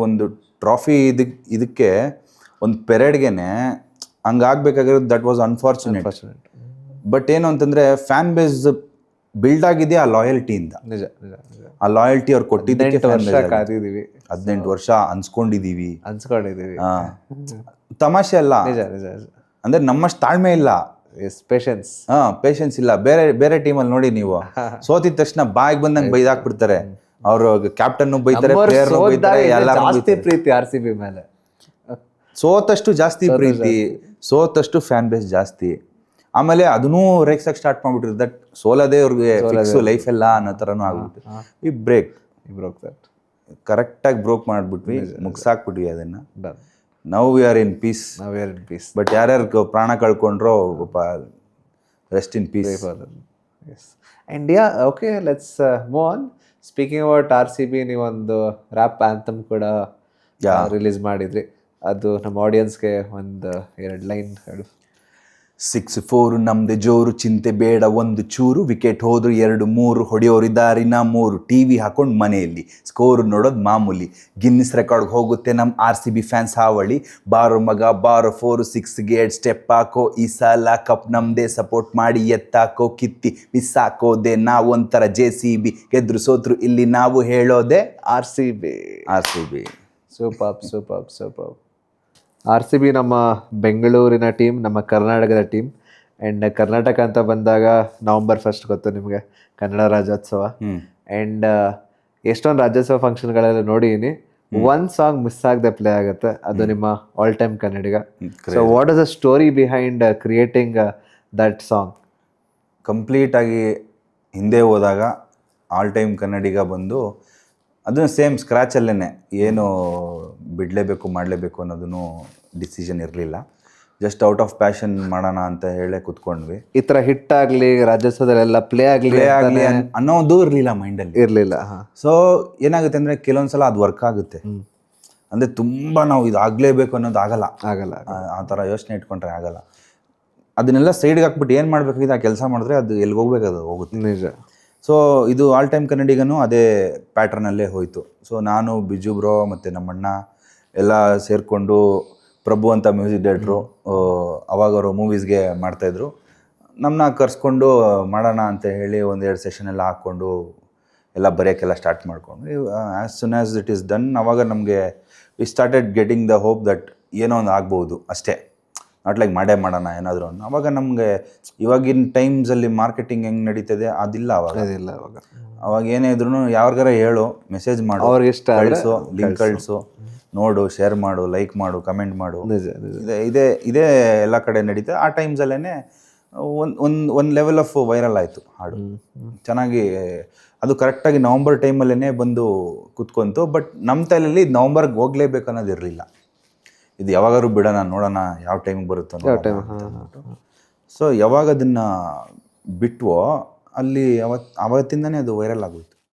ಒಂದು ಟ್ರಾಫಿ ಇದಕ್ಕೆ ಒಂದು ಪೆರೇಡ್ಗೆನೆ ಹಂಗಾಗ್ಬೇಕಾಗಿರೋದು ದಟ್ ವಾಸ್ ಅನ್ಫಾರ್ಚುನೇಟ್. ಬಟ್ ಏನು ಅಂತಂದ್ರೆ ಫ್ಯಾನ್ ಬೇಸ್ ಬಿಲ್ಡ್ ಆಗಿದೆಯಾ ಆ ಲಾಯಲ್ಟಿಯಿಂದ. ನಿಜ ಆ ಲಾಯಲ್ಟಿ ಅವ್ರು ಕೊಟ್ಟಿದ್ದಕ್ಕೆ 18 ವರ್ಷ ಅನ್ಸ್ಕೊಂಡಿದೀವಿ. ತಮಾಷೆ ಅಲ್ಲ, ನಿಜ ನಿಜ. ಅಂದ್ರೆ ನಮ್ಮಷ್ಟು ತಾಳ್ಮೆ ಇಲ್ಲ, ಪೇಷನ್ಸ್. ಪೇಷನ್ಸ್ ಇಲ್ಲ. ಬೇರೆ ಬೇರೆ ಟೀಮಲ್ಲಿ ನೋಡಿ ನೀವು, ಸೋತಿದ ತಕ್ಷಣ ಬಾಯಿಗೆ ಬಂದಂಗೆ ಬೈದಾಕ್ಬಿಡ್ತಾರೆ. ಅವರು ಕ್ಯಾಪ್ಟನ್ ಬೈತಾರೆ, ಪ್ಲೇಯರ್ ಬೈತಾರೆ, ಜಾಸ್ತಿ ಪ್ರೀತಿ RCB ಮೇಲೆ. ಸೋತಷ್ಟು ಜಾಸ್ತಿ ಪ್ರೀತಿ, ಸೋತಷ್ಟು ಫ್ಯಾನ್ ಬೇಸ್ ಜಾಸ್ತಿ. ಆಮೇಲೆ ಅದನ್ನೂ ರೇಕ್ಸಕ್ಕೆ ಸ್ಟಾರ್ಟ್ ಮಾಡ್ಬಿಟ್ರಿ. ದಟ್ ಸೋಲದೇ ಅವ್ರಿಗೆ ಫಿಕ್ಸು ಲೈಫ್ ಎಲ್ಲ ಅನ್ನೋ ಥರನೂ ಆಗ್ಬಿಟ್ಟು ಈ ಬ್ರೇಕ್ ಕರೆಕ್ಟಾಗಿ ಬ್ರೋಕ್ ಮಾಡಿಬಿಟ್ವಿ, ಮುಗ್ಸಾಕ್ಬಿಟ್ವಿ ಅದನ್ನ. Now we are in peace. But ಯಾರ್ಯಾರು ಪ್ರಾಣ ಕಳ್ಕೊಂಡ್ರೋ rest in peace. And yeah, okay, let's move on. Speaking about RCB, ನೀವೊಂದು ರ್ಯಾಪ್ ಆ್ಯಂಥಮ್ ಕೂಡ ರಿಲೀಸ್ ಮಾಡಿದ್ರಿ. ಅದು ನಮ್ಮ ಆಡಿಯನ್ಸ್ಗೆ ಒಂದು 2 ಲೈನ್ ಹೇಳು. 6-4 ನಮ್ದೆ ಜೋರು, ಚಿಂತೆ ಬೇಡ ಒಂದು ಚೂರು, ವಿಕೆಟ್ ಹೋದ್ರು 2-3 ಹೊಡೆಯೋರಿದಾರಿನ 3, TV ಹಾಕೊಂಡು ಮನೆಯಲ್ಲಿ ಸ್ಕೋರ್ ನೋಡೋದು ಮಾಮೂಲಿ, ಗಿನ್ನಿಸ್ ರೆಕಾರ್ಡ್ಗೆ ಹೋಗುತ್ತೆ ನಮ್ಮ RCB ಫ್ಯಾನ್ಸ್ ಹಾವಳಿ, ಬಾರೋ ಮಗ ಬಾರೋ 4-6 ಸ್ಟೆಪ್ ಹಾಕೋ, ಈ ಸಲ ಕಪ್ ನಮ್ದೇ, ಸಪೋರ್ಟ್ ಮಾಡಿ ಎತ್ತಾಕೋ, ಕಿತ್ತಿ ಬಿಸಾಕೋದೆ ನಾವು ಒಂಥರ JCB, ಗೆದ್ರು ಸೋತ್ರು ಇಲ್ಲಿ ನಾವು ಹೇಳೋದೆ RCB. ಸೂಪರ್. RCB ನಮ್ಮ ಬೆಂಗಳೂರಿನ ಟೀಮ್, ನಮ್ಮ ಕರ್ನಾಟಕದ ಟೀಮ್. ಆ್ಯಂಡ್ ಕರ್ನಾಟಕ ಅಂತ ಬಂದಾಗ November 1 ಗೊತ್ತು ನಿಮಗೆ, ಕನ್ನಡ ರಾಜ್ಯೋತ್ಸವ. ಆ್ಯಂಡ್ ಎಷ್ಟೊಂದು ರಾಜ್ಯೋತ್ಸವ ಫಂಕ್ಷನ್ಗಳೆಲ್ಲ ನೋಡಿದ್ದೀನಿ, ಒಂದು ಸಾಂಗ್ ಮಿಸ್ ಆಗದೆ ಪ್ಲೇ ಆಗುತ್ತೆ, ಅದು ನಿಮ್ಮ all time Kannadiga. So what is the story behind creating that song? ಕಂಪ್ಲೀಟಾಗಿ ಹಿಂದೆ ಹೋದಾಗ ಆಲ್ ಟೈಮ್ ಕನ್ನಡಿಗ ಬಂದು ಅದನ್ನು ಸೇಮ್ ಸ್ಕ್ರ್ಯಾಚಲ್ಲೇ, ಏನು ಬಿಡಲೇಬೇಕು ಮಾಡಲೇಬೇಕು ಅನ್ನೋದನ್ನು ಡಿಸಿಷನ್ ಇರಲಿಲ್ಲ. ಜಸ್ಟ್ ಔಟ್ ಆಫ್ ಪ್ಯಾಷನ್ ಮಾಡೋಣ ಅಂತ ಹೇಳೇ ಕೂತ್ಕೊಂಡ್ವಿ. ಈ ಥರ ಹಿಟ್ ಆಗಲಿ, ರಾಜ್ಯೋತ್ಸವದಲ್ಲೆಲ್ಲ ಪ್ಲೇ ಆಗಲಿ ಅನ್ನೋದು ಇರಲಿಲ್ಲ, ಮೈಂಡಲ್ಲಿ ಇರಲಿಲ್ಲ. ಸೊ ಏನಾಗುತ್ತೆ ಅಂದರೆ ಕೆಲವೊಂದ್ಸಲ ಅದು ವರ್ಕ್ ಆಗುತ್ತೆ, ಅಂದರೆ ತುಂಬ ನಾವು ಇದು ಆಗಲೇಬೇಕು ಅನ್ನೋದು ಆಗಲ್ಲ. ಆ ಥರ ಯೋಚನೆ ಇಟ್ಕೊಂಡ್ರೆ ಆಗಲ್ಲ. ಅದನ್ನೆಲ್ಲ ಸೈಡ್ಗೆ ಹಾಕ್ಬಿಟ್ಟು ಏನು ಮಾಡಬೇಕಾಗಿದೆ ಆ ಕೆಲಸ ಮಾಡಿದ್ರೆ ಅದು ಎಲ್ಲಿಗೆ ಹೋಗ್ಬೇಕು ಅದು ಹೋಗುತ್ತೆ. ನಿಜ. ಸೊ ಇದು ಆಲ್ ಟೈಮ್ ಕನ್ನಡಿಗನೂ ಅದೇ ಪ್ಯಾಟ್ರನಲ್ಲೇ ಹೋಯಿತು. ಸೊ ನಾನು, ಬಿಜು ಬ್ರೋ ಮತ್ತು ನಮ್ಮಣ್ಣ ಎಲ್ಲ ಸೇರಿಕೊಂಡು, ಪ್ರಭು ಅಂತ ಮ್ಯೂಸಿಕ್ ಡೈರೆಕ್ಟ್ರು, ಅವಾಗ ಅವರು ಮೂವೀಸ್ಗೆ ಮಾಡ್ತಾಯಿದ್ರು, ನಮ್ಮನ್ನ ಕರೆಸ್ಕೊಂಡು ಮಾಡೋಣ ಅಂತ ಹೇಳಿ 1-2 ಸೆಷನ್ ಎಲ್ಲ ಹಾಕ್ಕೊಂಡು ಎಲ್ಲ ಬರೆಯೋಕ್ಕೆಲ್ಲ ಸ್ಟಾರ್ಟ್ ಮಾಡ್ಕೊಂಡು, as soon as it is done, ಅವಾಗ ನಮಗೆ we started getting the hope that ಏನೋ ಒಂದು ಆಗ್ಬೋದು ಅಷ್ಟೇ, ನಾಟ್ ಲೈಕ್ ಮಾಡೇ ಮಾಡೋಣ ಏನಾದರೂ. ಅವಾಗ ನಮಗೆ ಇವಾಗಿನ ಟೈಮ್ಸಲ್ಲಿ ಮಾರ್ಕೆಟಿಂಗ್ ಹೆಂಗೆ ನಡೀತದೆ ಅದಿಲ್ಲ ಅವಾಗ ಏನೇ ಇದ್ರೂ ಯಾರಿಗಾರ ಹೇಳು, ಮೆಸೇಜ್ ಮಾಡು, ಅವ್ರಿಗೆ ಇಷ್ಟ ಕಳಿಸು, ಲಿಂಕ್ ಕಳಿಸು, ನೋಡು, ಶೇರ್ ಮಾಡು, ಲೈಕ್ ಮಾಡು, ಕಮೆಂಟ್ ಮಾಡು. ಇದೇ ಎಲ್ಲ ಕಡೆ ನಡೀತದೆ. ಆ ಟೈಮ್ಸಲ್ಲೇ ಒಂದು ಲೆವೆಲ್ ಆಫ್ ವೈರಲ್ ಆಯಿತು ಹಾಡು, ಚೆನ್ನಾಗಿ. ಅದು ಕರೆಕ್ಟಾಗಿ ನವಂಬರ್ ಟೈಮಲ್ಲೇ ಬಂದು ಕುತ್ಕೊಂತು. ಬಟ್ ನಮ್ಮ ತಲೆಯಲ್ಲಿ ನವಂಬರ್ಗೆ ಹೋಗ್ಲೇಬೇಕು ಅನ್ನೋದು ಇರಲಿಲ್ಲ, ಇದು ಯಾವಾಗಾದ್ರು ಬಿಡೋಣ, ನೋಡೋಣ ಯಾವ ಟೈಮಿಗೆ ಬರುತ್ತೋ. ಸೊ ಯಾವಾಗ ಅದನ್ನು ಬಿಟ್ವೋ ಅಲ್ಲಿ ಅವತ್ತಿಂದನೇ ಅದು ವೈರಲ್ ಆಗೋಯ್ತು.